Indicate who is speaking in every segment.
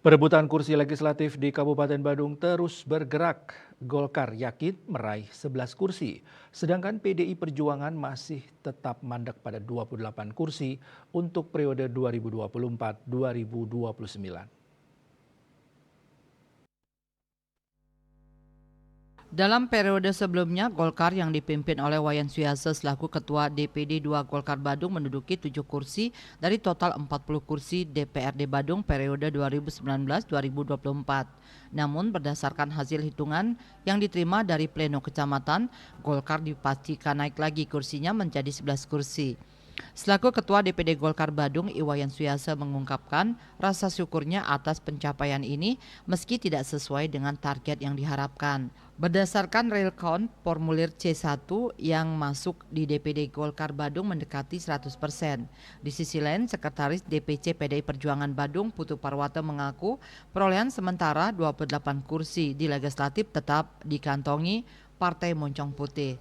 Speaker 1: Perebutan kursi legislatif di Kabupaten Badung terus bergerak. Golkar yakin meraih 11 kursi, sedangkan PDI Perjuangan masih tetap mandek pada 28 kursi untuk periode 2024-2029.
Speaker 2: Dalam periode sebelumnya, Golkar yang dipimpin oleh Wayan Suyase selaku Ketua DPD 2 Golkar Badung menduduki 7 kursi dari total 40 kursi DPRD Badung periode 2019-2024. Namun berdasarkan hasil hitungan yang diterima dari Pleno Kecamatan, Golkar dipastikan naik lagi kursinya menjadi 11 kursi. Selaku Ketua DPD Golkar Badung, Iwayan Suyase mengungkapkan rasa syukurnya atas pencapaian ini meski tidak sesuai dengan target yang diharapkan. Berdasarkan real count, formulir C1 yang masuk di DPD Golkar Badung mendekati 100%. Di sisi lain, Sekretaris DPC PDI Perjuangan Badung, Putu Parwata mengaku perolehan sementara 28 kursi di legislatif tetap dikantongi Partai Moncong Putih.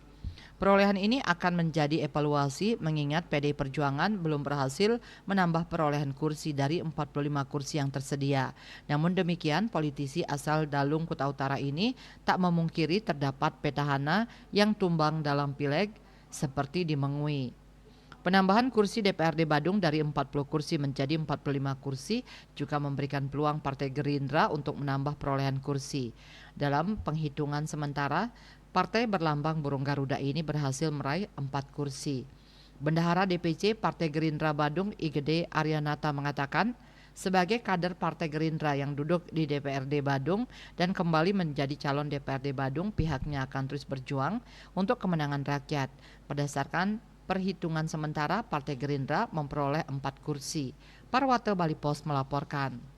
Speaker 2: Perolehan ini akan menjadi evaluasi mengingat PDI Perjuangan belum berhasil menambah perolehan kursi dari 45 kursi yang tersedia. Namun demikian, politisi asal Dalung Kuta Utara ini tak memungkiri terdapat petahana yang tumbang dalam pileg seperti di Mengui. Penambahan kursi DPRD Badung dari 40 kursi menjadi 45 kursi juga memberikan peluang Partai Gerindra untuk menambah perolehan kursi. Dalam penghitungan sementara, partai berlambang burung Garuda ini berhasil meraih 4 kursi. Bendahara DPC Partai Gerindra Badung IGD Aryanata mengatakan, sebagai kader Partai Gerindra yang duduk di DPRD Badung dan kembali menjadi calon DPRD Badung, pihaknya akan terus berjuang untuk kemenangan rakyat. Berdasarkan perhitungan sementara, Partai Gerindra memperoleh 4 kursi. Parwata Bali Pos melaporkan.